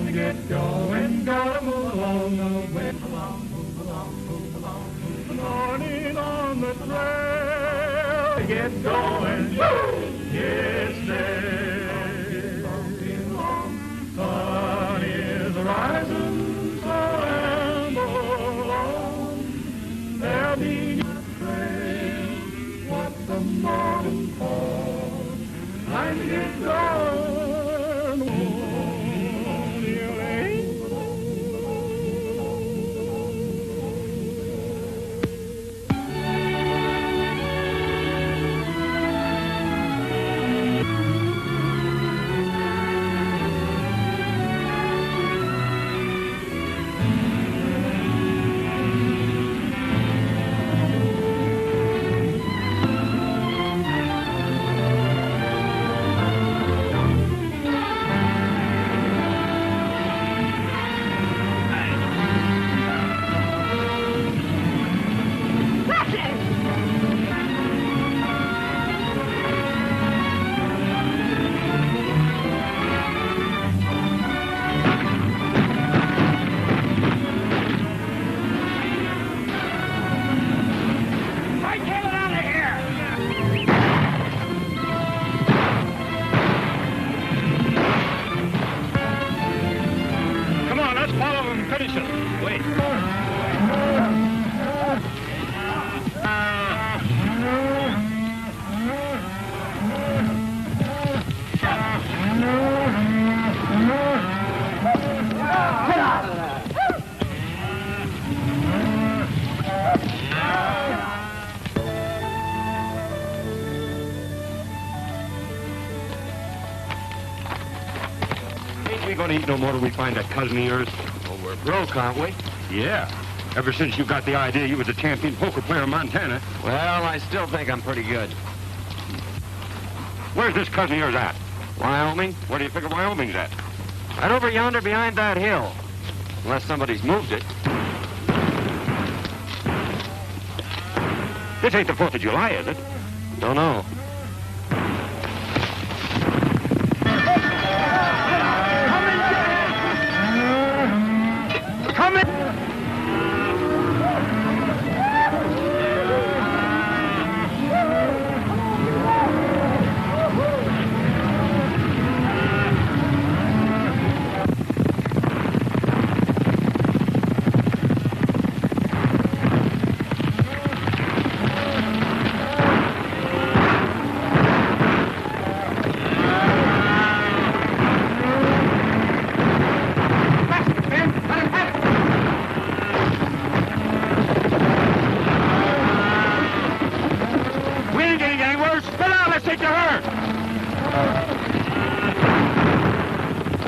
to get going, gotta move along the way. Move along, move along, move along, move along. Morning on the trail, get going, yes, there. Sun is rising, so amble on. There'll be a trail, what the morning calls. Time to get going. Going to eat no more till we find that cousin of yours. Well, we're broke, aren't we? Yeah. Ever since you got the idea you was a champion poker player in Montana. Well, I still think I'm pretty good. Where's this cousin of yours at? Wyoming? Where do you figure Wyoming's at? Right over yonder behind that hill. Unless somebody's moved it. This ain't the 4th of July, is it? Don't know.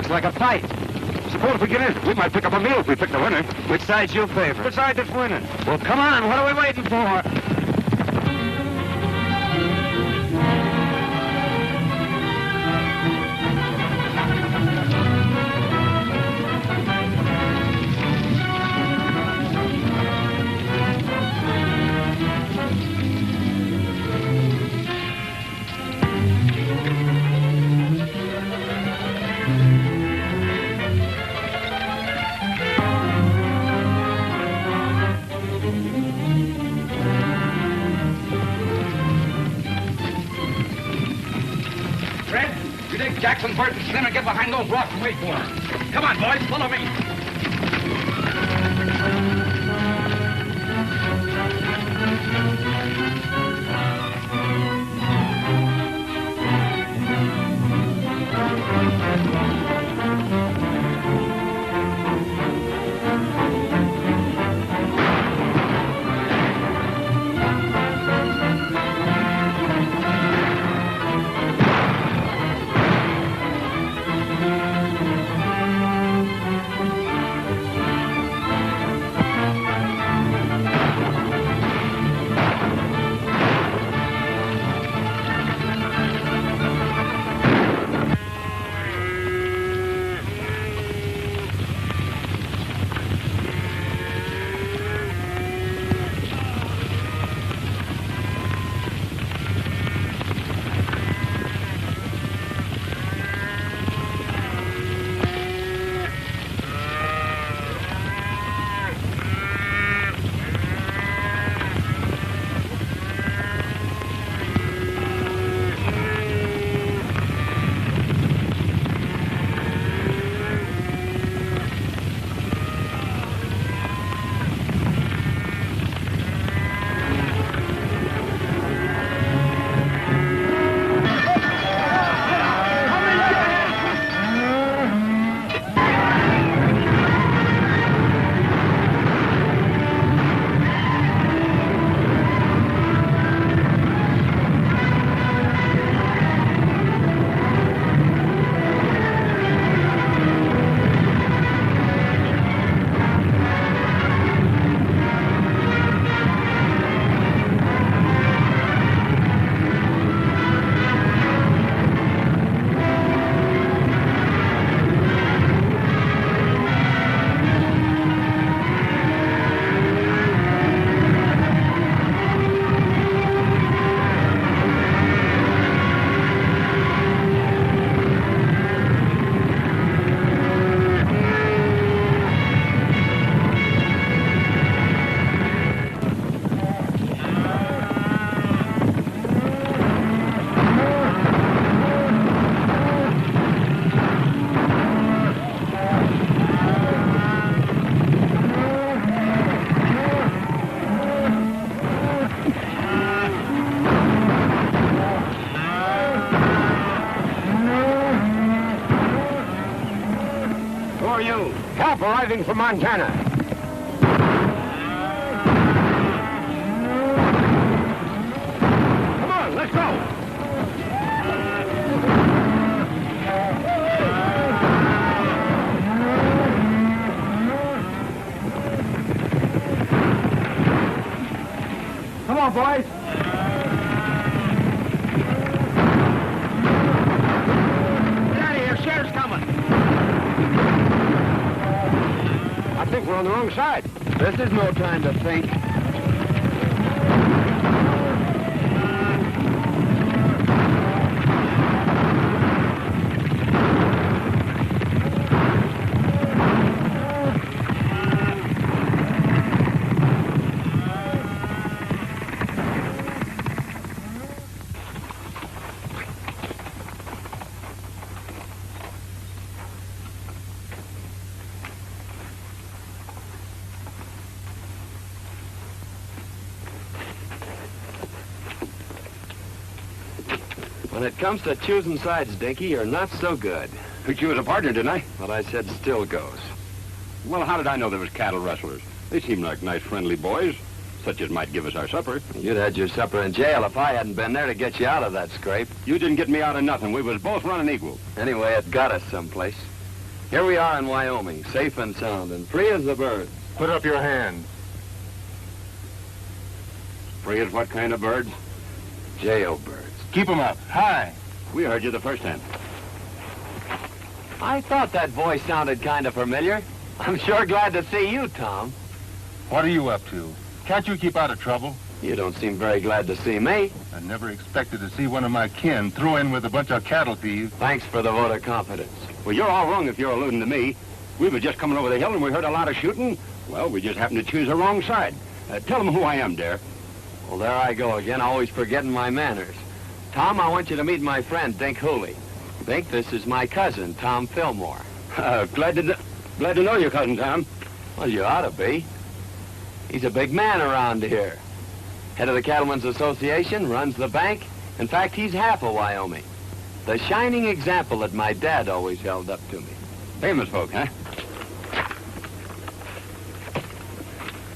Like a fight. Suppose if we get in, we might pick up a meal if we pick the winner. Which side's your favorite? Which side that's winning? Well, come on. What are we waiting for? Jackson, Bert, and Slim, and get behind those rocks and wait for him. Come on, boys, follow me. are you? Help arriving from Montana. Come on, let's go. Come on, boys. Get out of here. Sheriff's coming. I think we're on the wrong side. This is no time to think. When it comes to choosing sides, Dinky, you're not so good. Picked you as a partner, didn't I? What I said still goes. Well, how did I know there was cattle rustlers? They seem like nice, friendly boys, such as might give us our supper. You'd had your supper in jail if I hadn't been there to get you out of that scrape. You didn't get me out of nothing. We was both running equal. Anyway, it got us someplace. Here we are in Wyoming, safe and sound, and free as the bird. Put up your hand. Free as what kind of birds? Jailbirds. Keep 'em up. High. We heard you the first time. I thought that voice sounded kind of familiar. I'm sure glad to see you, Tom. What are you up to? Can't you keep out of trouble? You don't seem very glad to see me. I never expected to see one of my kin throw in with a bunch of cattle thieves. Thanks for the vote of confidence. Well, you're all wrong if you're alluding to me. We were just coming over the hill and we heard a lot of shooting. Well, we just happened to choose the wrong side. Tell them who I am, Dare. Well, there I go again, always forgetting my manners. Tom, I want you to meet my friend, Dink Hooley. Dink, this is my cousin, Tom Fillmore. Glad to know your cousin, Tom. Well, you ought to be. He's a big man around here. Head of the Cattlemen's Association, runs the bank. In fact, he's half of Wyoming. The shining example that my dad always held up to me. Famous folk, huh?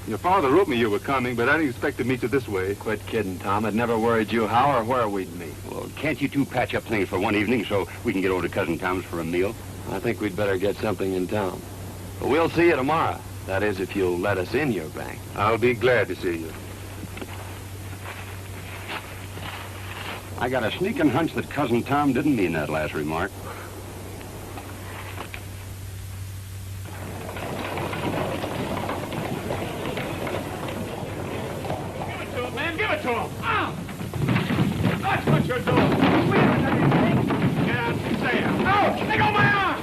Your father wrote me you were coming, but I didn't expect to meet you this way. Quit kidding, Tom. It never worried you how or where we'd meet. Well, can't you two patch up things for one evening so we can get over to Cousin Tom's for a meal? I think we'd better get something in town. But we'll see you tomorrow. That is, if you'll let us in your bank. I'll be glad to see you. I got a sneaking hunch that Cousin Tom didn't mean that last remark. Give it to him. Oh. That's what you're doing. Wait a minute. Get out and say it. Oh, let go my arm.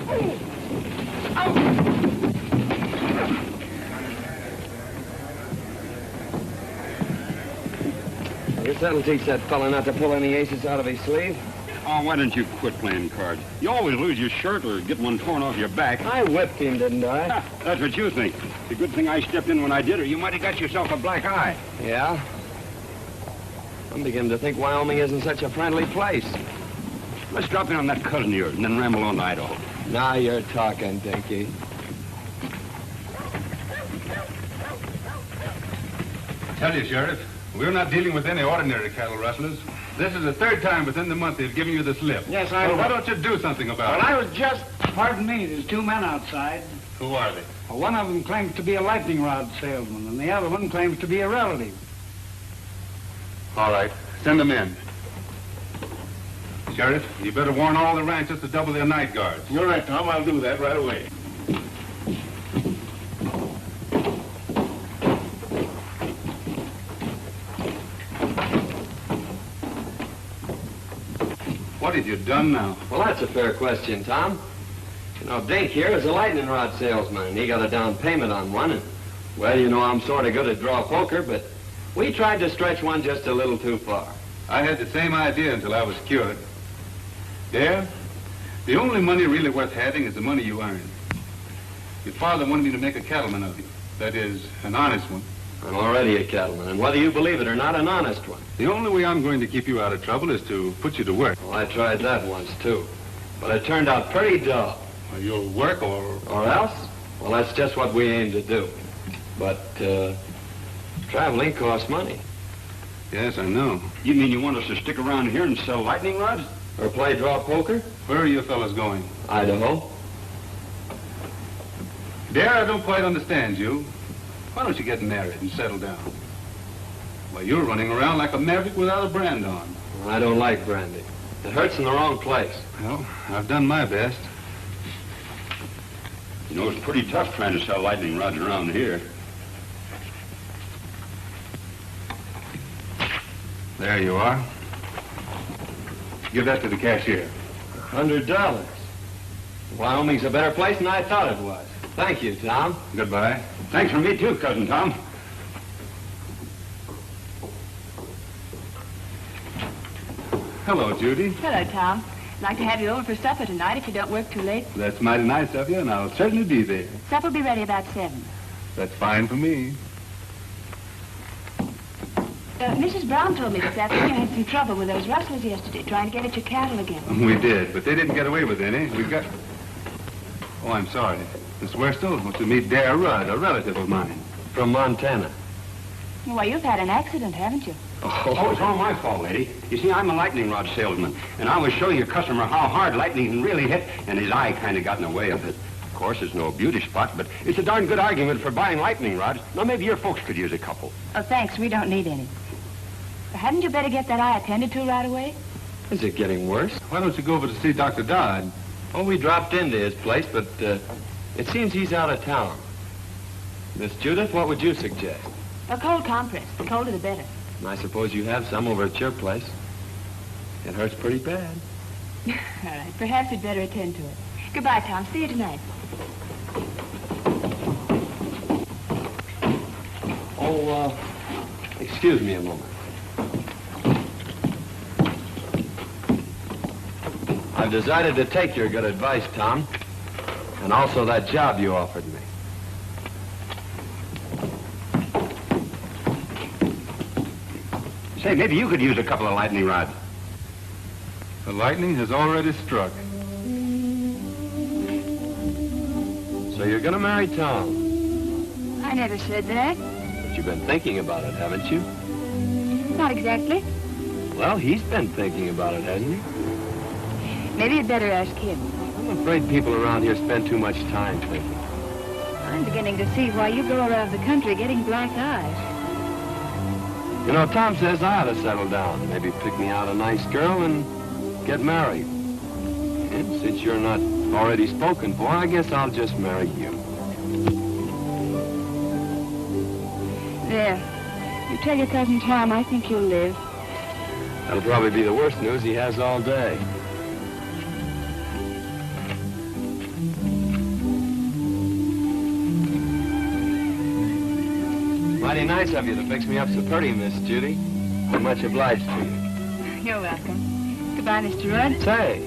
I guess that'll teach that fella not to pull any aces out of his sleeve. Oh, why don't you quit playing cards? You always lose your shirt or get one torn off your back. I whipped him, didn't I? That's what you think. It's a good thing I stepped in when I did, or you might have got yourself a black eye. Yeah? I'm beginning to think Wyoming isn't such a friendly place. Let's drop in on that cousin of yours and then ramble on to Idaho. Now you're talking, Dinky. I tell you, Sheriff, we're not dealing with any ordinary cattle rustlers. This is the third time within the month they've given you the slip. Yes, I know. Why don't you do something about it? Well, I was just... Pardon me, there's two men outside. Who are they? Well, one of them claims to be a lightning rod salesman, and the other one claims to be a relative. All right, send them in. Sheriff, you better warn all the ranchers to double their night guards. You're right, Tom. I'll do that right away. What have you done now? Well, that's a fair question, Tom. You know, Dink here is a lightning rod salesman, and he got a down payment on one. And, well, you know, I'm sort of good at draw poker, but we tried to stretch one just a little too far. I had the same idea until I was cured. Dare, the only money really worth having is the money you earn. Your father wanted me to make a cattleman of you. That is, an honest one. I'm already a cattleman, and whether you believe it or not, an honest one. The only way I'm going to keep you out of trouble is to put you to work. Well, I tried that once, too. But it turned out pretty dull. You'll work or... Or else? Well, that's just what we aim to do. But, traveling costs money. Yes, I know. You mean you want us to stick around here and sell lightning rods? Or play draw poker? Where are you fellas going? Idaho. Dare, I don't quite understand you. Why don't you get married and settle down? Well, you're running around like a maverick without a brand on. I don't like brandy. It hurts in the wrong place. Well, I've done my best. You know, it's pretty tough trying to sell lightning rods around here. There you are. Give that to the cashier. $100. Wyoming's a better place than I thought it was. Thank you, Tom. Goodbye. Thanks from me, too, Cousin Tom. Hello, Judy. Hello, Tom. I'd like to have you over for supper tonight if you don't work too late. That's mighty nice of you, and I'll certainly be there. Supper will be ready about 7. That's fine for me. Mrs. Brown told me this afternoon you had some trouble with those rustlers yesterday, trying to get at your cattle again. We did, but they didn't get away with any. We got... Oh, I'm sorry. Miss Worstel wants to meet Dare Rudd, a relative of mine. From Montana. Well, you've had an accident, haven't you? Oh, it's all my fault, lady. You see, I'm a lightning rod salesman, and I was showing a customer how hard lightning can really hit, and his eye kind of got in the way of it. Of course, it's no beauty spot, but it's a darn good argument for buying lightning rods. Now, maybe your folks could use a couple. Oh, thanks. We don't need any. Hadn't you better get that eye attended to right away? Is it getting worse? Why don't you go over to see Dr. Dodd? Oh, we dropped into his place, but it seems he's out of town. Miss Judith, what would you suggest? A cold compress. The colder the better. I suppose you have some over at your place. It hurts pretty bad. All right. Perhaps we'd better attend to it. Goodbye, Tom. See you tonight. Oh, excuse me a moment. I've decided to take your good advice, Tom, and also that job you offered me. Say, maybe you could use a couple of lightning rods. The lightning has already struck. So you're going to marry Tom? I never said that. But you've been thinking about it, haven't you? Not exactly. Well, he's been thinking about it, hasn't he? Maybe you'd better ask him. I'm afraid people around here spend too much time thinking. I'm beginning to see why you go around the country getting black eyes. You know, Tom says I ought to settle down. Maybe pick me out a nice girl and get married. And since you're not already spoken for, I guess I'll just marry you. There. You tell your cousin Tom I think you'll live. That'll probably be the worst news he has all day. Mighty nice of you to fix me up so pretty, Miss Judy. I'm much obliged to you. You're welcome. Goodbye, Mr. Rudd. Say,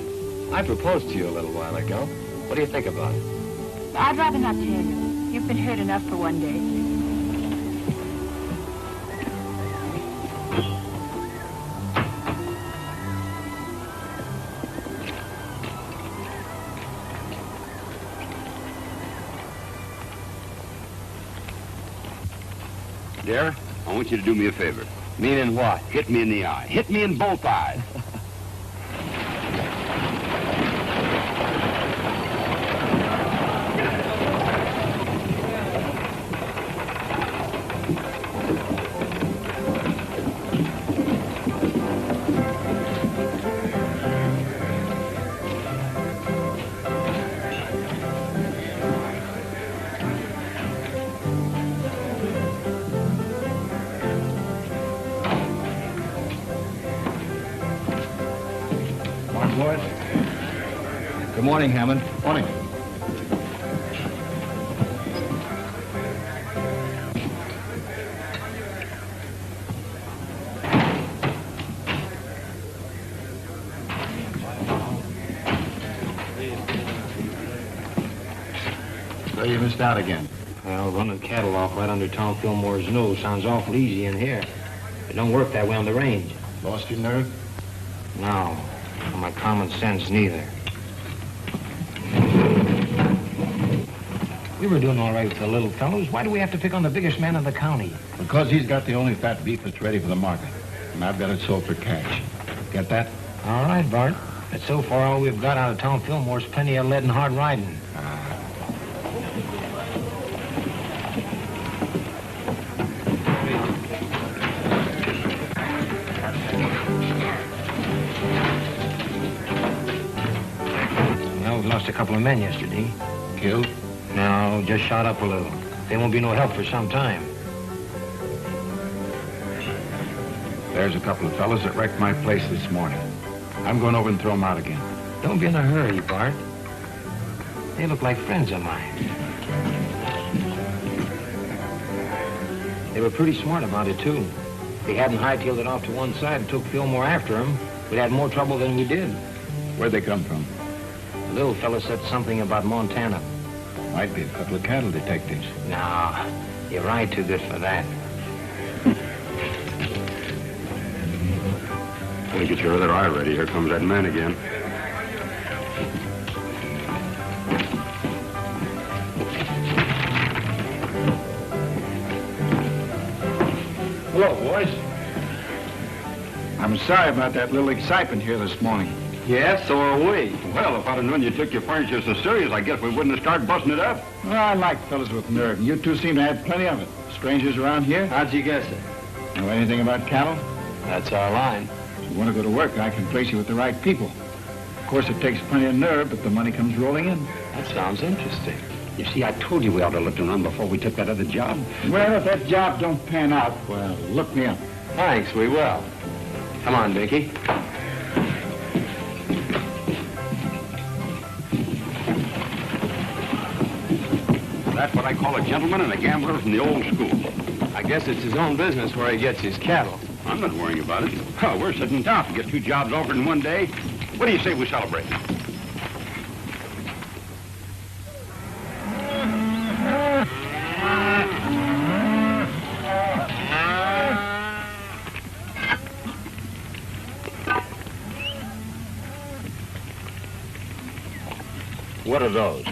I proposed to you a little while ago. What do you think about it? I'd rather not tell you. You've been hurt enough for one day. Dare, I want you to do me a favor. Meaning what? Hit me in the eye. Hit me in both eyes. Good morning, Hammond. Morning. So you missed out again. Well, running cattle off right under Tom Fillmore's nose sounds awful easy in here. It don't work that way on the range. Lost your nerve? No, or my common sense neither. We were doing all right with the little fellows. Why do we have to pick on the biggest man in the county? Because he's got the only fat beef that's ready for the market. And I've got it sold for cash. Get that? All right, Bart. But so far, all we've got out of Tom Fillmore is plenty of lead and hard riding. Well, we lost a couple of men yesterday. Killed? No, just shot up a little. They won't be no help for some time. There's a couple of fellas that wrecked my place this morning. I'm going over and throw them out again. Don't be in a hurry, Bart. They look like friends of mine. They were pretty smart about it, too. If they hadn't hightailed it off to one side and took Fillmore after them, we'd had more trouble than we did. Where'd they come from? The little fella said something about Montana. Might be a couple of cattle detectives. No, you ride too good for that. Well, get your other eye ready. Here comes that man again. Hello, boys. I'm sorry about that little excitement here this morning. Yes, so are we. Well, if I'd have known you took your furniture so serious, I guess we wouldn't have started busting it up. Well, I like fellas with nerve, and you two seem to have plenty of it. Strangers around here? How'd you guess it? Know anything about cattle? That's our line. If you want to go to work, I can place you with the right people. Of course, it takes plenty of nerve, but the money comes rolling in. That sounds interesting. You see, I told you we ought to look around before we took that other job. Well, if that job don't pan out, well, look me up. Thanks, we will. Come on, Dinky. That's what I call a gentleman and a gambler from the old school. I guess it's his own business where he gets his cattle. I'm not worrying about it. Oh, we're sitting top to get 2 jobs offered in one day. What do you say we celebrate? What are those?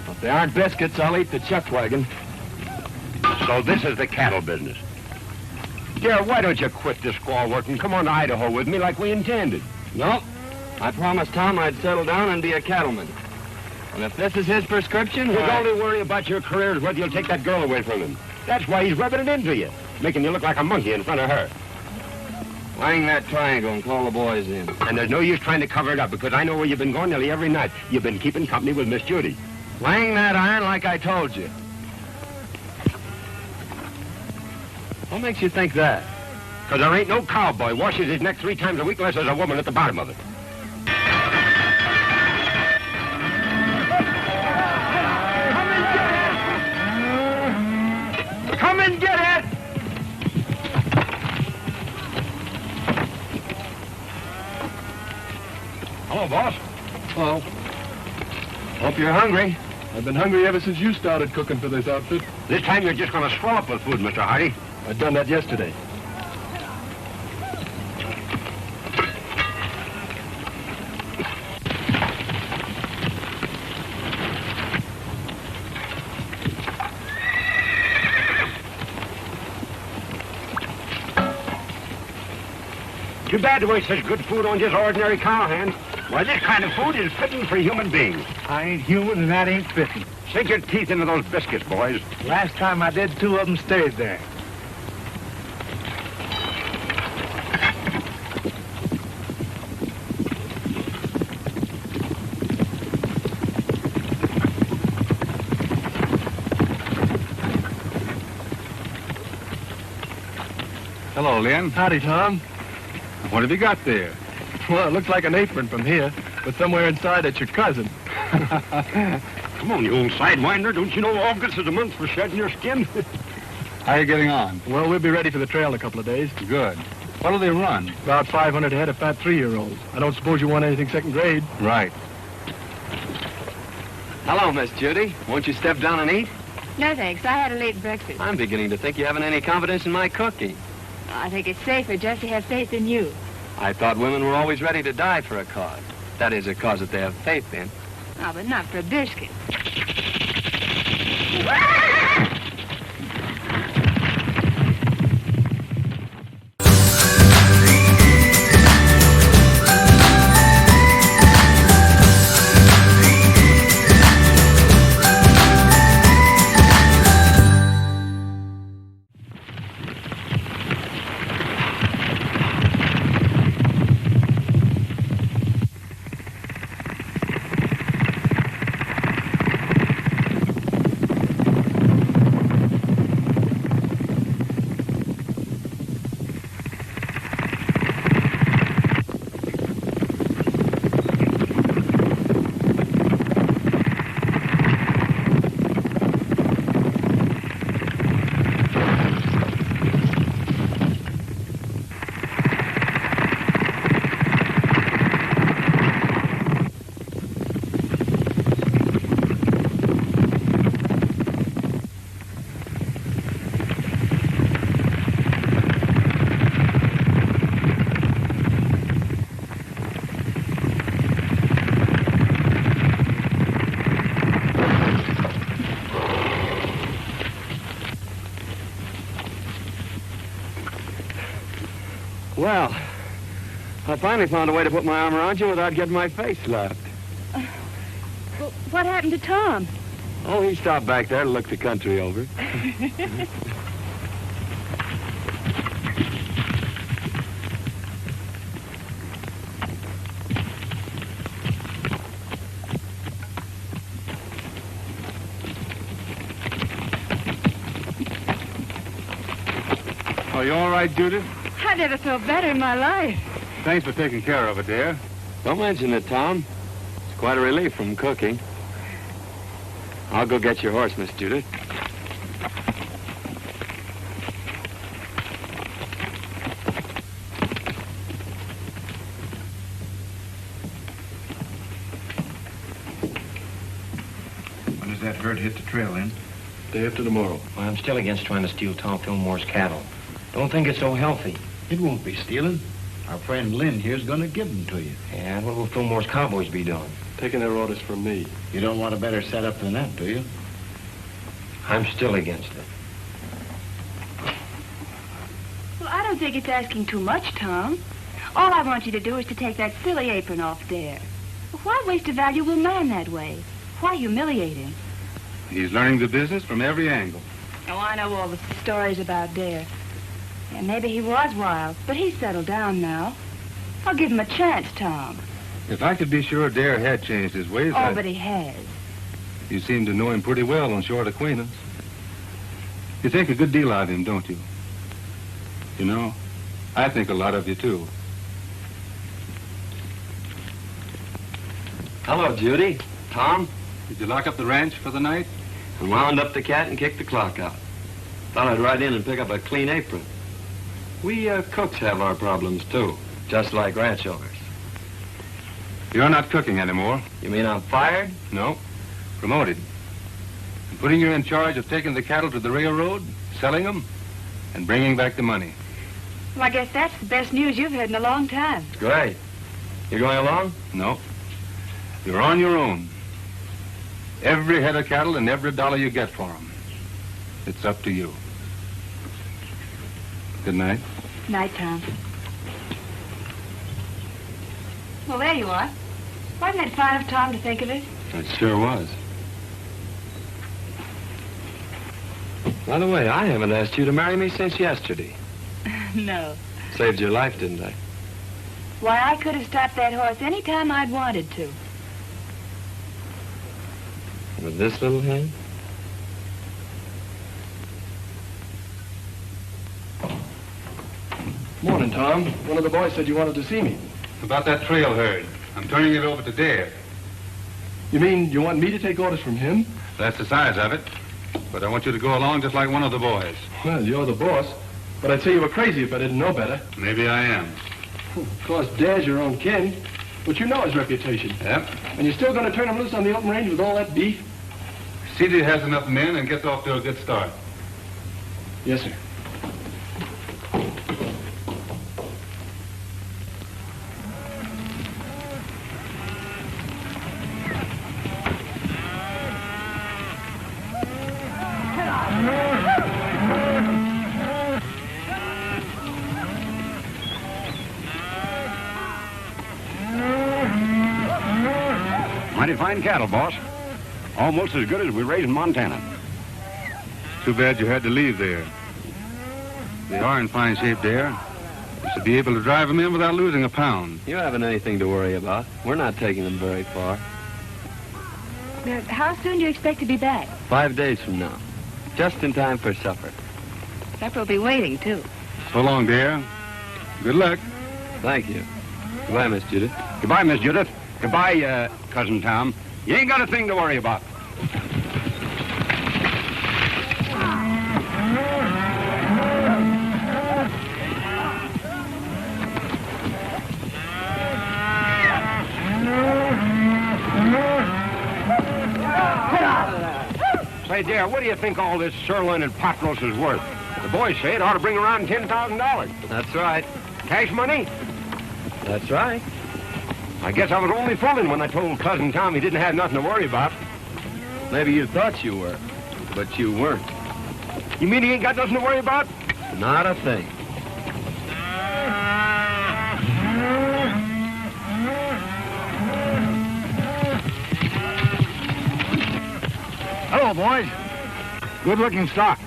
If they aren't biscuits, I'll eat the chuck wagon. So this is the cattle business. Dear, why don't you quit this squaw work and come on to Idaho with me like we intended? No. I promised Tom I'd settle down and be a cattleman. And if this is his prescription, His why... only worry about your career is whether you'll take that girl away from him. That's why he's rubbing it into you, making you look like a monkey in front of her. Wang that triangle and call the boys in. And there's no use trying to cover it up, because I know where you've been going nearly every night. You've been keeping company with Miss Judy. Wang that iron like I told you. What makes you think that? Because there ain't no cowboy washes his neck 3 times a week unless there's a woman at the bottom of it. Come and get it! Hello, boss. Hello. Hope you're hungry. I've been hungry ever since you started cooking for this outfit. This time you're just going to swell up with food, Mr. Hardy. I'd done that yesterday. Too bad to waste such good food on just ordinary cowhands. Why, this kind of food is fitting for human beings. I ain't human, and that ain't fitting. Sink your teeth into those biscuits, boys. Last time I did, 2 of them stayed there. Hello, Lynn. Howdy, Tom. What have you got there? Well, it looks like an apron from here, but somewhere inside it's your cousin. Come on, you old sidewinder. Don't you know August is a month for shedding your skin? How are you getting on? Well, we'll be ready for the trail in a couple of days. Good. What'll they run? About 500 head of fat 3-year-olds. I don't suppose you want anything second grade. Right. Hello, Miss Judy. Won't you step down and eat? No, thanks. I had a late breakfast. I'm beginning to think you haven't any confidence in my cooking. I think it's safer just to have faith in you. I thought women were always ready to die for a cause. That is, a cause that they have faith in. Oh, but not for a biscuit. Well, I finally found a way to put my arm around you without getting my face slapped. Well, what happened to Tom? Oh, he stopped back there to look the country over. Are you all right, Judy? I never felt better in my life. Thanks for taking care of it, dear. Don't mention it, Tom. It's quite a relief from cooking. I'll go get your horse, Miss Judith. When does that herd hit the trail, then? Day after tomorrow. Well, I'm still against trying to steal Tom Fillmore's cattle. Don't think it's so healthy. It won't be stealing. Our friend Lynn here's going to give them to you. And what will Fillmore's cowboys be doing? Taking their orders from me. You don't want a better setup than that, do you? I'm still against it. Well, I don't think it's asking too much, Tom. All I want you to do is to take that silly apron off there. Why waste a valuable man that way? Why humiliate him? He's learning the business from every angle. Oh, I know all the stories about Dare. Yeah, maybe he was wild, but he's settled down now. I'll give him a chance, Tom. If I could be sure Dare had changed his ways, Oh, but he has. You seem to know him pretty well on short acquaintance. You think a good deal of him, don't you? You know, I think a lot of you, too. Hello, Judy. Tom? Did you lock up the ranch for the night? I wound up the cat and kicked the clock out. Thought I'd ride in and pick up a clean apron. We cooks have our problems, too, just like ranch owners. You're not cooking anymore. You mean I'm fired? No. Promoted. I'm putting you in charge of taking the cattle to the railroad, selling them, and bringing back the money. Well, I guess that's the best news you've heard in a long time. Great. You going along? No. You're on your own. Every head of cattle and every dollar you get for them. It's up to you. Good night. Night, Tom. Well, there you are. Wasn't it fine of Tom to think of it? It sure was. By the way, I haven't asked you to marry me since yesterday. No. Saved your life, didn't I? Why, I could have stopped that horse any time I'd wanted to. With this little hand? Morning, Tom. One of the boys said you wanted to see me. About that trail herd. I'm turning it over to Dare. You mean you want me to take orders from him? That's the size of it. But I want you to go along just like one of the boys. Well, you're the boss. But I'd say you were crazy if I didn't know better. Maybe I am. Of course, Dare's your own kin. But you know his reputation. Yep. And you're still going to turn him loose on the open range with all that beef? CD has enough men and gets off to a good start. Yes, sir. Mighty fine cattle, boss. Almost as good as we raise in Montana. Too bad you had to leave there. They are in fine shape there. You should be able to drive them in without losing a pound. You haven't anything to worry about. We're not taking them very far. How soon do you expect to be back? 5 days from now. Just in time for supper. Supper will be waiting, too. So long, dear. Good luck. Thank you. Goodbye, Miss Judith. Goodbye, Miss Judith. Goodbye, Cousin Tom. You ain't got a thing to worry about. Say, dear, what do you think all this sirloin and pot roast is worth? The boys say it ought to bring around $10,000. That's right. Cash money? That's right. I guess I was only fooling when I told Cousin Tom he didn't have nothing to worry about. Maybe you thought you were, but you weren't. You mean he ain't got nothing to worry about? Not a thing. Hello, boys. Good-looking stock.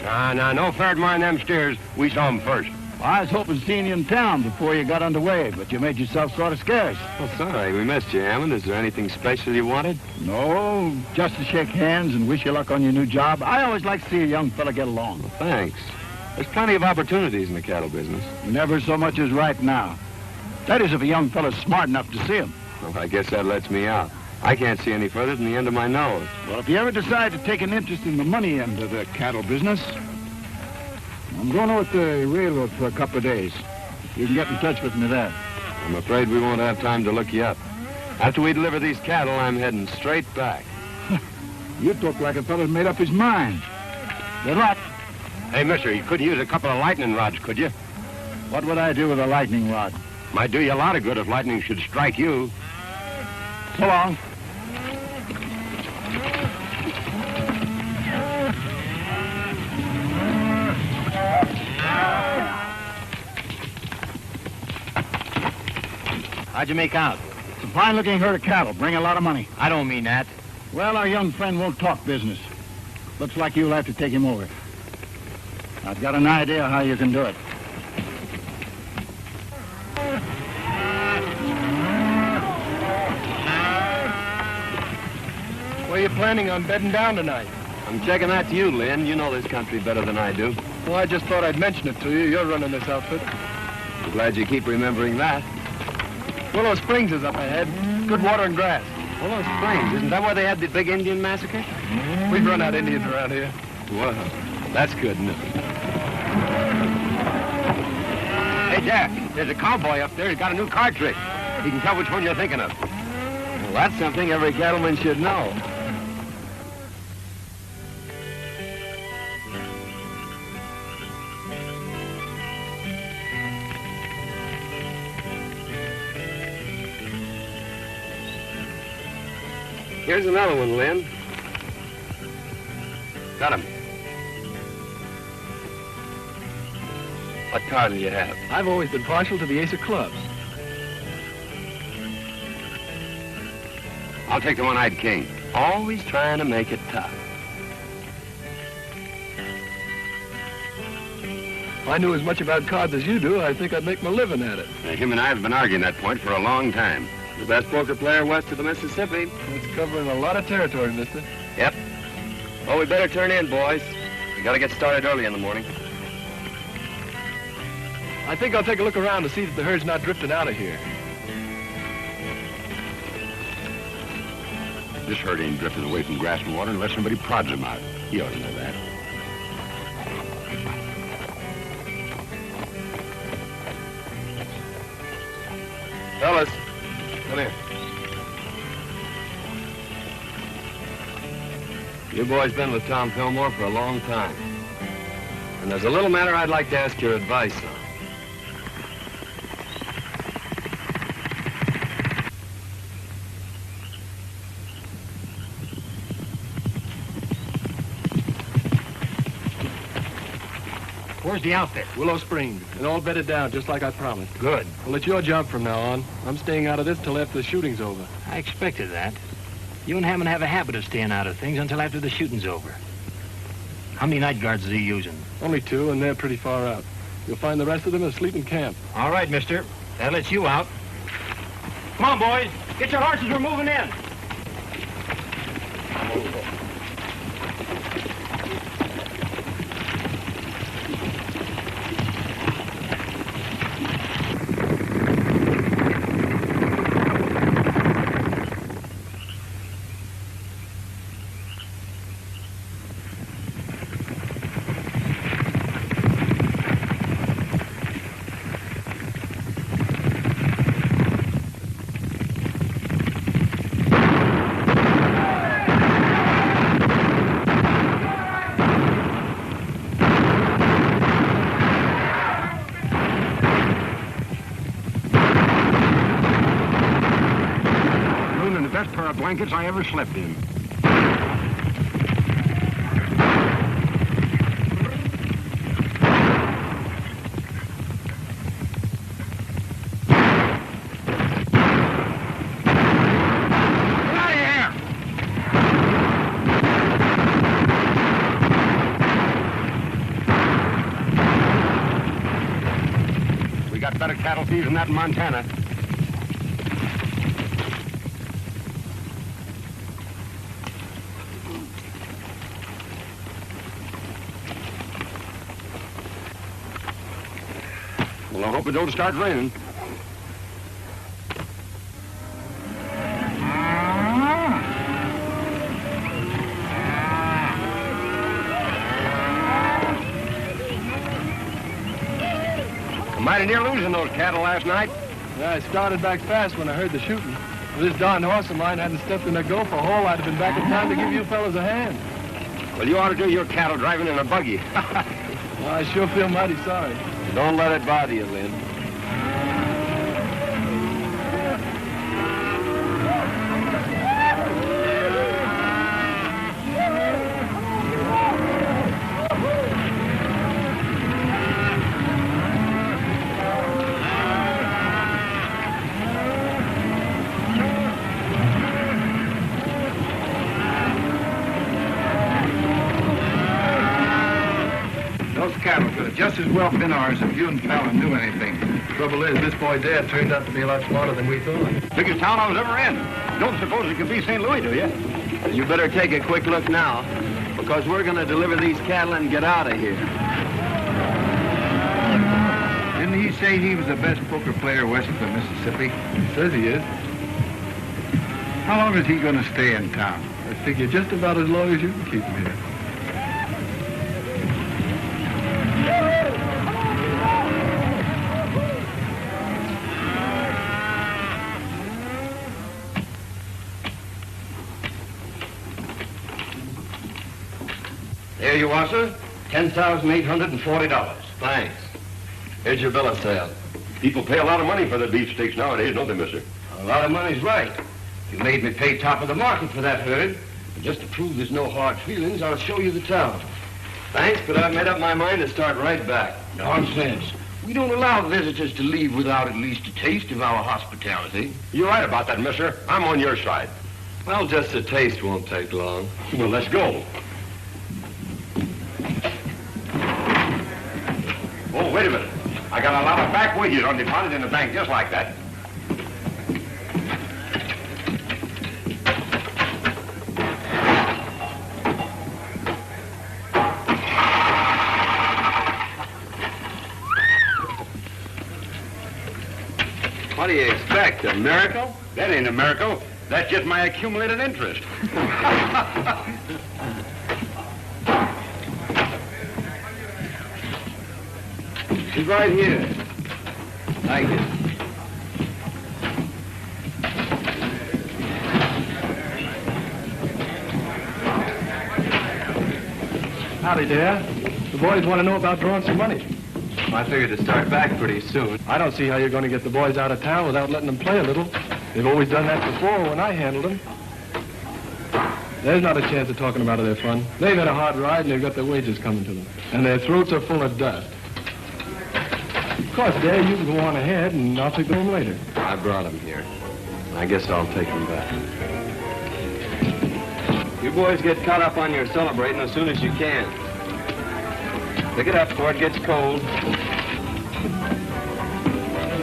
No fair to mind them steers. We saw them first. Well, I was hoping to see you in town before you got underway, but you made yourself sort of scarce. Well, sorry, we missed you, Hammond. Is there anything special you wanted? No, just to shake hands and wish you luck on your new job. I always like to see a young fella get along. Well, thanks. There's plenty of opportunities in the cattle business. Never so much as right now. That is, if a young fella's smart enough to see him. Well, I guess that lets me out. I can't see any further than the end of my nose. Well, if you ever decide to take an interest in the money end of the cattle business, I'm going over to the railroad for a couple of days. You can get in touch with me there. I'm afraid we won't have time to look you up. After we deliver these cattle, I'm heading straight back. You talk like a fella's made up his mind. Good luck. Hey, mister, you couldn't use a couple of lightning rods, could you? What would I do with a lightning rod? Might do you a lot of good if lightning should strike you. So long. How'd you make out? It's a fine-looking herd of cattle. Bring a lot of money. I don't mean that. Well, our young friend won't talk business. Looks like you'll have to take him over. I've got an idea how you can do it. Where are you planning on bedding down tonight? I'm checking that to you, Lynn. You know this country better than I do. Well, I just thought I'd mention it to you. You're running this outfit. I'm glad you keep remembering that. Willow Springs is up ahead. Good water and grass. Willow Springs, isn't that where they had the big Indian massacre? We've run out Indians around here. Well, that's good enough. Hey, Jack, there's a cowboy up there. He's got a new card trick. He can tell which one you're thinking of. Well, that's something every cattleman should know. Here's another one, Lynn. Got him. What card do you have? I've always been partial to the ace of clubs. I'll take the one-eyed king. Always trying to make it tough. If I knew as much about cards as you do, I think I'd make my living at it. Him and I have been arguing that point for a long time. The best poker player west of the Mississippi. It's covering a lot of territory, mister. Yep. Well, we better turn in, boys. We gotta get started early in the morning. I think I'll take a look around to see that the herd's not drifting out of here. This herd ain't drifting away from grass and water unless somebody prods him out. You ought to know that. Fellas, come here. You boys been with Tom Fillmore for a long time. And there's a little matter I'd like to ask your advice on. Where's the outfit? Willow Springs, and all bedded down just like I promised. Good. Well, it's your job from now on. I'm staying out of this till after the shooting's over. I expected that. You and Hammond have a habit of staying out of things until after the shooting's over. How many night guards is he using? Only 2, and they're pretty far out. You'll find the rest of them asleep in camp. All right, mister. That lets you out. Come on, boys. Get your horses. We're moving in. Blankets I ever slept in. We got better cattle thieves than that in Montana. Well, I hope it don't start raining. I'm mighty near losing those cattle last night. Yeah, I started back fast when I heard the shooting. If this darn horse of mine hadn't stepped in that gopher hole, I'd have been back in time to give you fellas a hand. Well, you ought to do your cattle driving in a buggy. Well, I sure feel mighty sorry. Don't let it bother you, Lynn. Cattle could have just as well been ours if you and Fallon knew anything. Trouble is, this boy Dad turned out to be a lot smarter than we thought. Biggest town I was ever in. Don't suppose it could be St. Louis, do you? You better take a quick look now, because we're going to deliver these cattle and get out of here. Didn't he say he was the best poker player west of the Mississippi? He says he is. How long is he going to stay in town? I figure just about as long as you can keep him here. There you are, sir. $10,840. Thanks. Here's your bill of sale. People pay a lot of money for the beefsteaks nowadays, don't they, mister? A lot of money's right. You made me pay top of the market for that herd. And just to prove there's no hard feelings, I'll show you the town. Thanks, but I've made up my mind to start right back. Nonsense. We don't allow visitors to leave without at least a taste of our hospitality. You're right about that, mister. I'm on your side. Well, just a taste won't take long. Well, let's go. Oh, wait a minute. I got a lot of back wages on deposit in the bank just like that. What do you expect, a miracle? That ain't a miracle. That's just my accumulated interest. She's right here. Thank you. Howdy, Dad. The boys want to know about drawing some money. I figured to start back pretty soon. I don't see how you're going to get the boys out of town without letting them play a little. They've always done that before when I handled them. There's not a chance of talking about their fun. They've had a hard ride and they've got their wages coming to them. And their throats are full of dust. Of course, Dad, you can go on ahead and I'll take them later. I brought them here. I guess I'll take them back. You boys get caught up on your celebrating as soon as you can. Pick it up before it gets cold.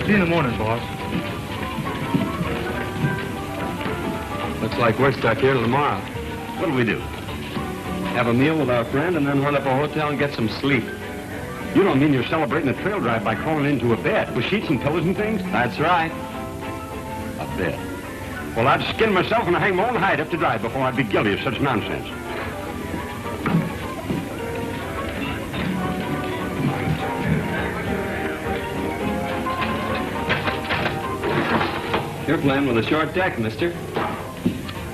See you in the morning, boss. Looks like we're stuck here till tomorrow. What'll we do? Have a meal with our friend and then hunt up a hotel and get some sleep. You don't mean you're celebrating a trail drive by crawling into a bed with sheets and pillows and things? That's right. A bed? Well, I'd skin myself and hang my own hide up to dry before I'd be guilty of such nonsense. You're playing with a short deck, mister.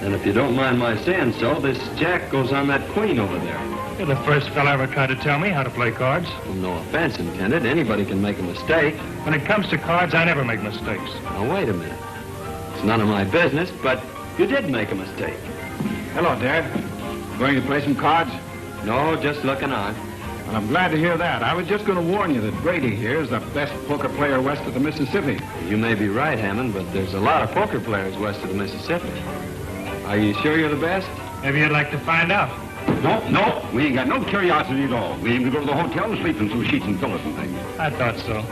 And if you don't mind my saying so, this jack goes on that queen over there. You're the first fellow ever tried to tell me how to play cards. Well, no offense intended. Anybody can make a mistake. When it comes to cards, I never make mistakes. Now, wait a minute. It's none of my business, but you did make a mistake. Hello, Dad. Going to play some cards? No, just looking on. Well, I'm glad to hear that. I was just going to warn you that Brady here is the best poker player west of the Mississippi. You may be right, Hammond, but there's a lot of poker players west of the Mississippi. Are you sure you're the best? Maybe you'd like to find out. No, we ain't got no curiosity at all. We aim to go to the hotel and sleep in some sheets and pillows and things. I thought so.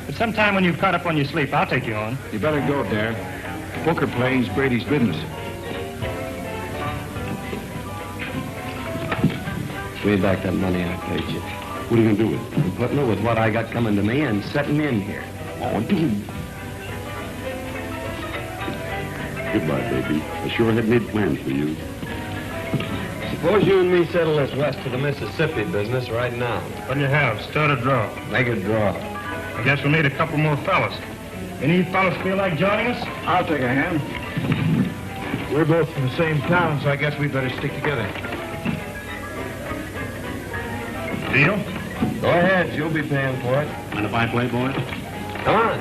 But sometime when you've caught up on your sleep, I'll take you on. You better go, Dad. Poker playing's Brady's business. Give me back that money I paid you. What are you going to do with it? I'm putting it with what I got coming to me and setting in here. Oh, dude. Goodbye, baby. I sure had made plans for you. Suppose you and me settle this west of the Mississippi business right now. What do you have? Start a draw. Make a draw. I guess we'll need a couple more fellas. Any of you fellas feel like joining us? I'll take a hand. We're both from the same town, so I guess we better stick together. Deal? Go ahead. You'll be paying for it. Mind if I play, boys? Come on.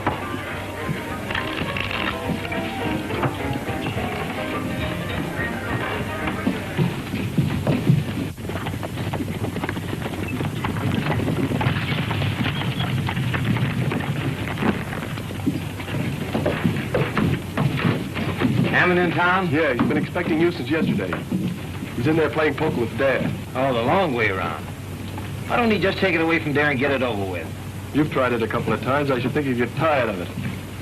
Hammond in town? Yeah, he's been expecting you since yesterday. He's in there playing poker with Dad. Oh, the long way around. Why don't he just take it away from there and get it over with? You've tried it a couple of times. I should think you'd get tired of it.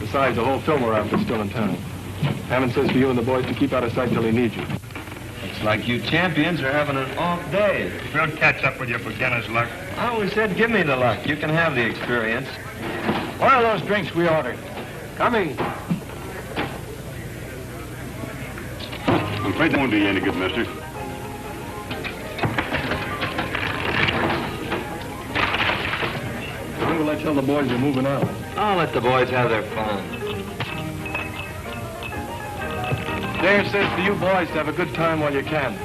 Besides, the whole Fillmore outfit's still in town. Hammond says for you and the boys to keep out of sight till he needs you. Looks like you champions are having an off day. We'll catch up with your beginner's luck. I always said give me the luck. You can have the experience. What are those drinks we ordered? Coming. I'm afraid that won't do you any good, mister. When will I tell the boys you're moving out? I'll let the boys have their fun. Dare says for you boys to have a good time while you can.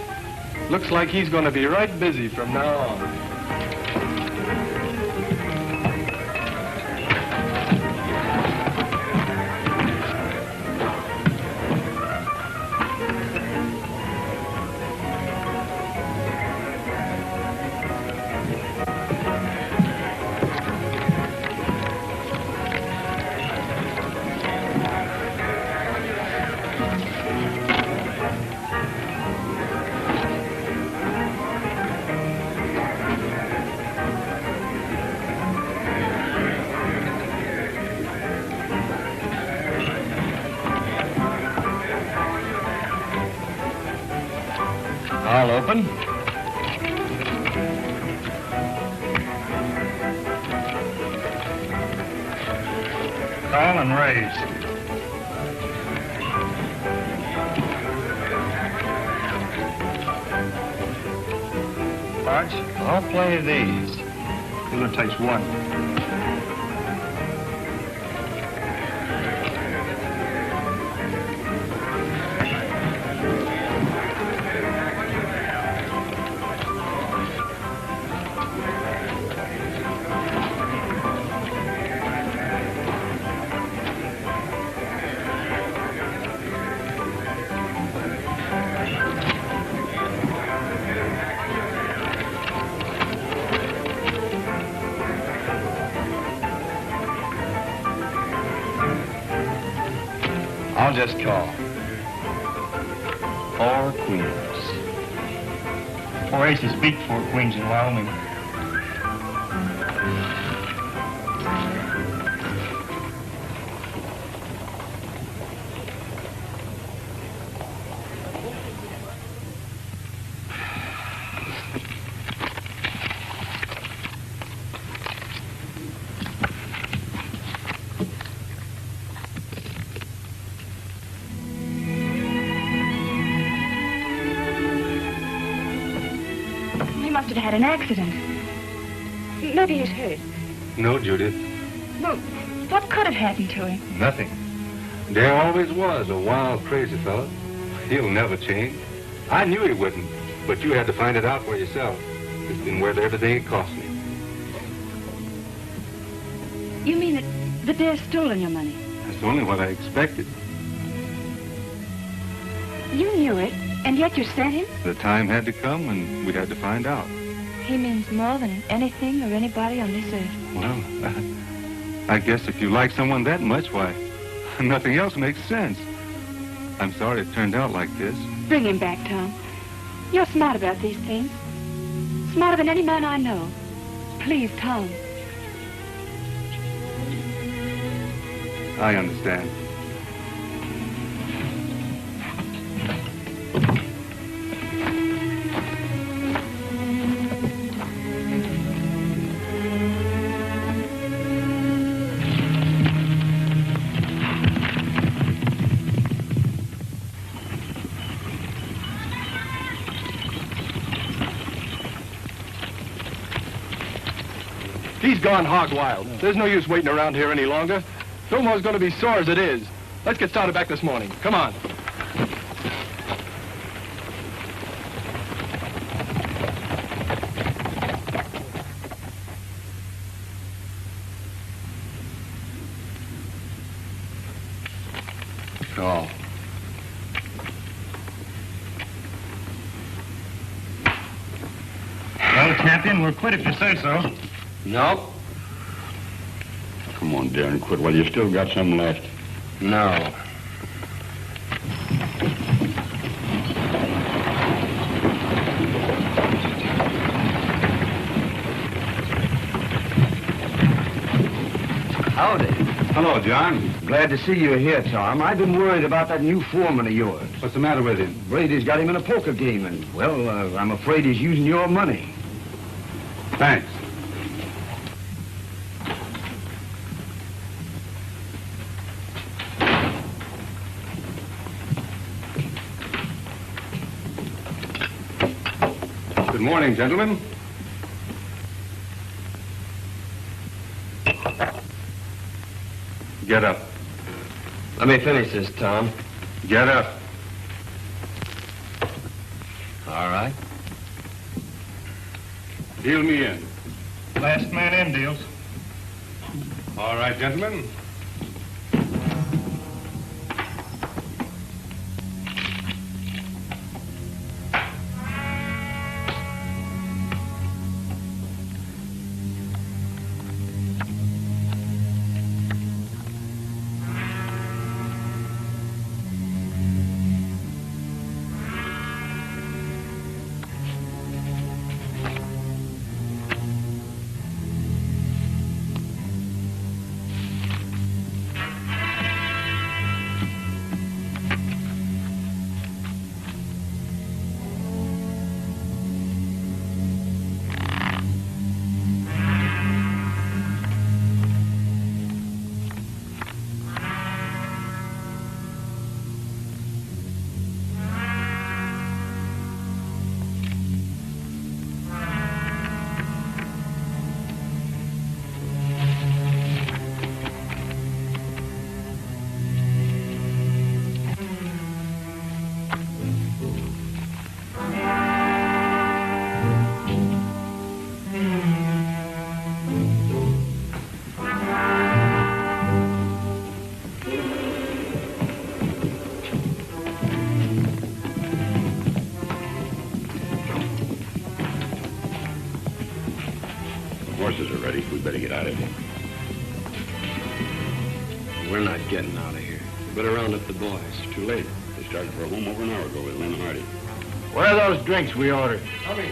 Looks like he's going to be right busy from now on. All open. Call and raise. Cards? I'll play these. It takes one. I'll just call. 4 queens. 4 aces beat 4 queens in Wyoming. Have had an accident. Maybe he's hurt. No, Judith. Well, what could have happened to him? Nothing. Dare always was a wild, crazy fella. He'll never change. I knew he wouldn't, but you had to find it out for yourself. It's been worth everything it cost me. You mean that Dare's stolen your money? That's only what I expected. You knew it, and yet you sent him? The time had to come, and we had to find out. He means more than anything or anybody on this earth. Well, I guess if you like someone that much, why, nothing else makes sense. I'm sorry it turned out like this. Bring him back, Tom. You're smart about these things. Smarter than any man I know. Please, Tom. I understand. He's gone hog wild. There's no use waiting around here any longer. Fillmore's going to be sore as it is. Let's get started back this morning. Come on. Oh. Well, Captain, we'll quit if you say so. No. Come on, Darren, quit while you still got some left. No. Howdy. Hello, John. Glad to see you here, Tom. I've been worried about that new foreman of yours. What's the matter with him? Brady's got him in a poker game, and, well, I'm afraid he's using your money. Thanks. Good morning, gentlemen. Get up. Let me finish this, Tom. Get up. All right. Deal me in. Last man in deals. All right, gentlemen. Horses are ready. We better get out of here. We're not getting out of here. We better round up the boys. Too late. They started for home over an hour ago with Lynn Hardy. Where are those drinks we ordered? Coming.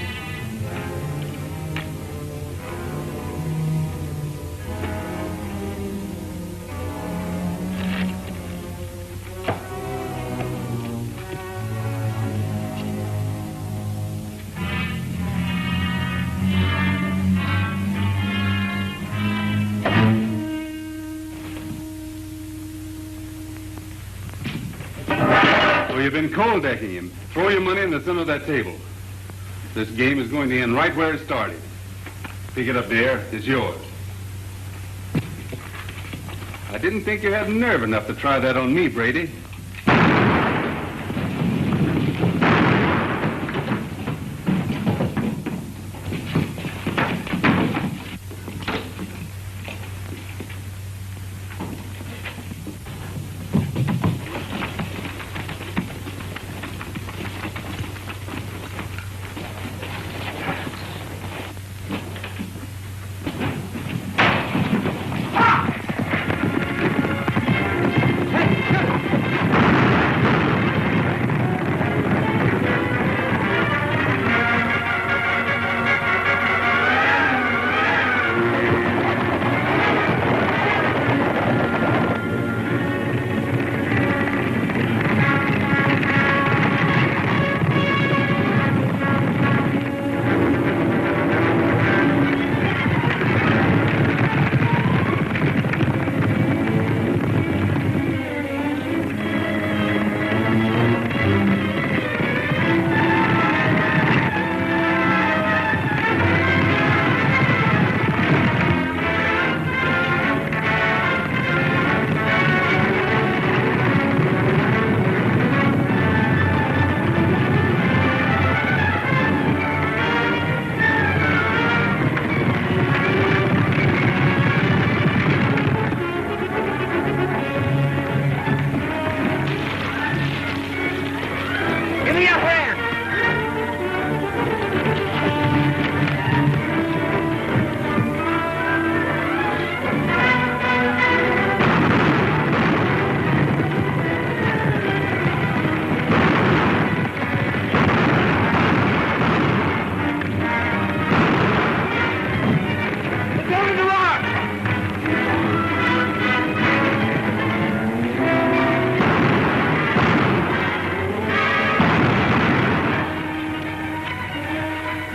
So you've been cold decking him. Throw your money in the center of that table. This game is going to end right where it started. Pick it up there. It's yours. I didn't think you had nerve enough to try that on me, Brady.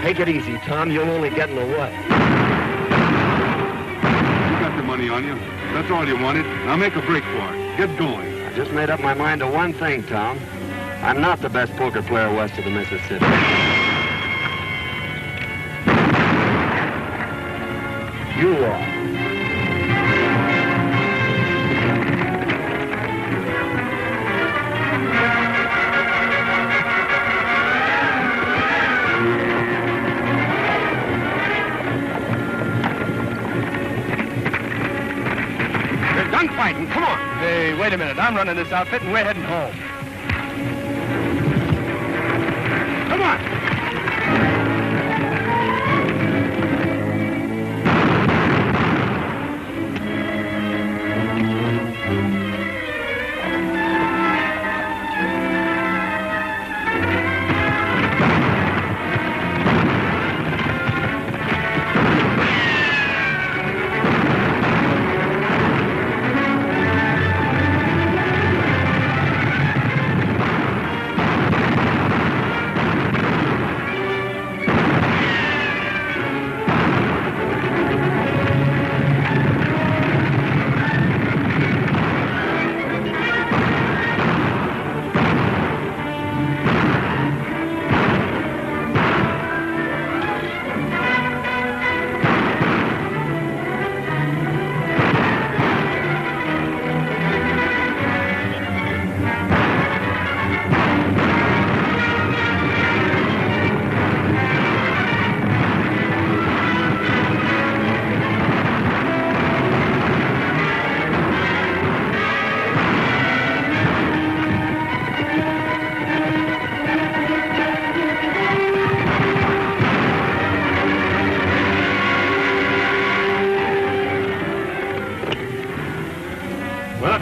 Take it easy, Tom. You'll only get in the way. You got the money on you. That's all you wanted. Now make a break for it. Get going. I just made up my mind to one thing, Tom. I'm not the best poker player west of the Mississippi. You are. Fighting. Come on. Hey, wait a minute. I'm running this outfit and we're heading home. Come on.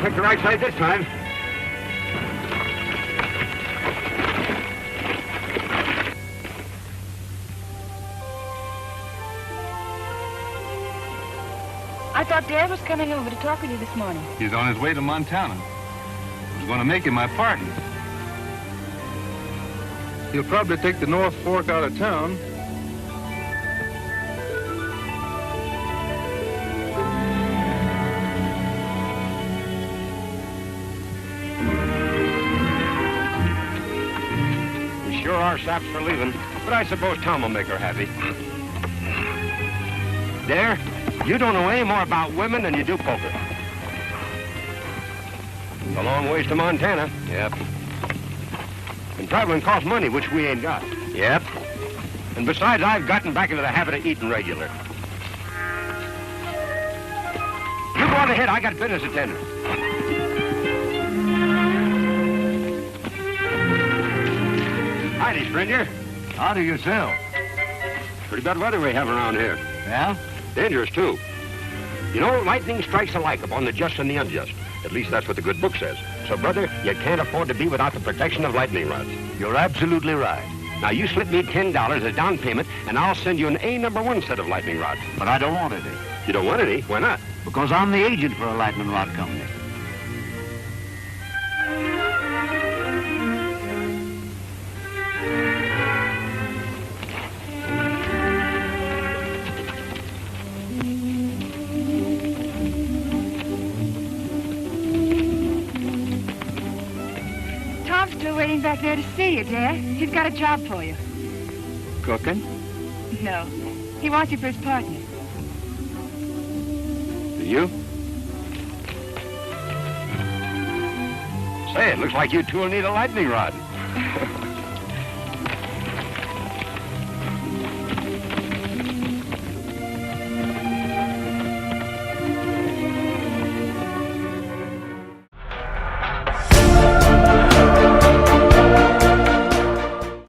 Picked the right side this time. I thought Dad was coming over to talk with you this morning. He's on his way to Montana. I was going to make him my partner. He'll probably take the North Fork out of town. We sure are saps for leaving, but I suppose Tom will make her happy. There, you don't know any more about women than you do poker. It's a long ways to Montana. Yep. And traveling costs money, which we ain't got. Yep. And besides, I've gotten back into the habit of eating regular. You go on ahead. I got business to tend to. Howdy, stranger. Howdy yourself. Pretty bad weather we have around here. Yeah? Dangerous, too. You know, lightning strikes alike upon the just and the unjust. At least that's what the good book says. So, brother, you can't afford to be without the protection of lightning rods. You're absolutely right. Now, you slip me $10 as down payment, and I'll send you an A#1 set of lightning rods. But I don't want any. You don't want any? Why not? Because I'm the agent for a lightning rod company. Tom's still waiting back there to see you, Dad. He's got a job for you. Cooking? No. He wants you for his partner. You? Say, it looks like you two will need a lightning rod.